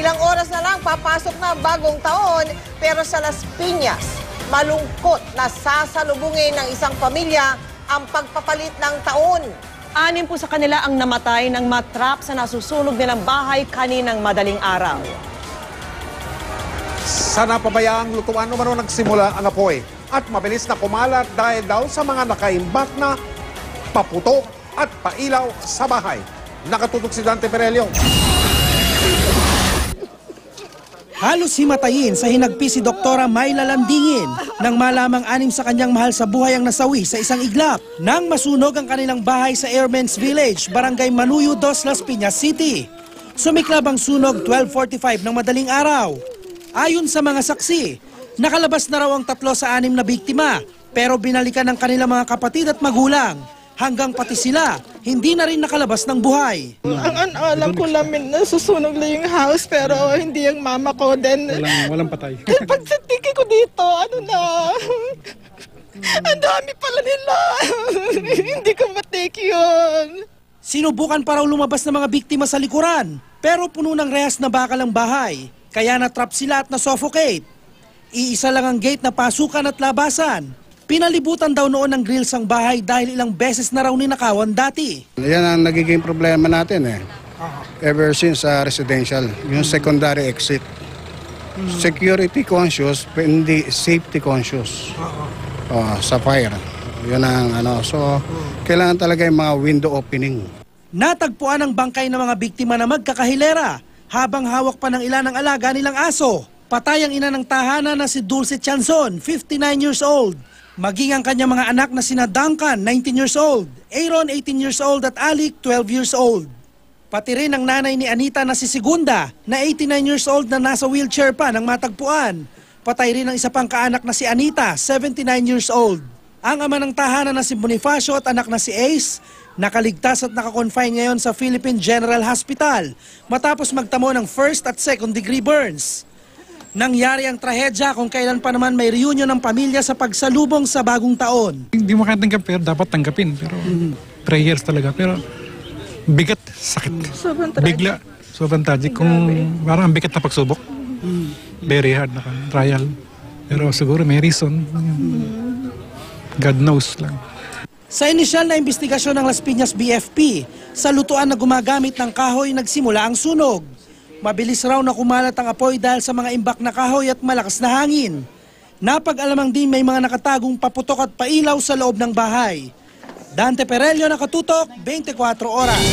Ilang oras na lang papasok na ang bagong taon, pero sa Las Piñas, malungkot na sasalubungin ng isang pamilya ang pagpapalit ng taon. 6 po sa kanila ang namatay nang matrap sa nasusunog nilang bahay kaninang madaling araw. Sa napabayaang lutuan umano nagsimula ang apoy at mabilis na kumalat dahil daw sa mga nakaimbak na paputok at pailaw sa bahay. Nakatutok si Dante Perelio. Halos himatayin sa hinagpis si Doktora Mayla Landingin nang malamang 6 sa kanyang mahal sa buhay ang nasawi sa isang iglap nang masunog ang kanilang bahay sa Airmen's Village, Barangay Manuyo 2, Las Piñas City. Sumiklab ang sunog 12:45 ng madaling araw. Ayon sa mga saksi, nakalabas na raw ang 3 sa 6 na biktima pero binalikan ng kanilang mga kapatid at magulang. Hanggang pati sila, hindi na rin nakalabas ng buhay. Ang alam ko namin na susunog lang yung house pero hindi yung mama ko. Then, walang patay. Pag sa tiki ko dito, ang dami pala nila. Hindi ko matake yun. Sinubukan pa raw lumabas ng mga biktima sa likuran pero puno ng rehas na bakal ang bahay. Kaya natrap sila at na-suffocate. Iisa lang ang gate na pasukan at labasan. Pinalibutan daw noon ng grills ang bahay dahil ilang beses na raw ninakawan dati. Yan ang nagiging problema natin ever since residential, yung secondary exit. Security conscious, pero hindi safety conscious sa fire. Yun ang so kailangan talaga yung mga window opening. Natagpuan ang bangkay ng mga biktima na magkakahilera habang hawak pa ng ilan ng alaga nilang aso. Patay ang ina ng tahanan na si Dulce Tianzon, 59 years old. Maging ang kanyang mga anak na sina Duncan, 19 years old, Aaron, 18 years old at Alec, 12 years old. Pati rin ang nanay ni Anita na si Segunda, na 89 years old na nasa wheelchair pa nang matagpuan. Patay rin ang isa pang kaanak na si Anita, 79 years old. Ang ama ng tahanan na si Bonifacio at anak na si Ace, nakaligtas at nakakonfine ngayon sa Philippine General Hospital matapos magtamo ng first at second degree burns. Nangyari ang trahedya kung kailan pa naman may reunion ng pamilya sa pagsalubong sa bagong taon. Hindi makatanggap pero dapat tanggapin. Pero prayers talaga. Pero bigat, sakit. Bigla, sobrang tragic. Kung parang ang bigat na pagsubok. Very hard na trial. Pero siguro may reason. God knows lang. Sa inisyal na investigasyon ng Las Piñas BFP, sa lutuan na gumagamit ng kahoy nagsimula ang sunog. Mabilis raw na kumalat ang apoy dahil sa mga imbak na kahoy at malakas na hangin. Napag-alamang din may mga nakatagong paputok at pailaw sa loob ng bahay. Dante Perelio, Nakatutok, 24 Oras.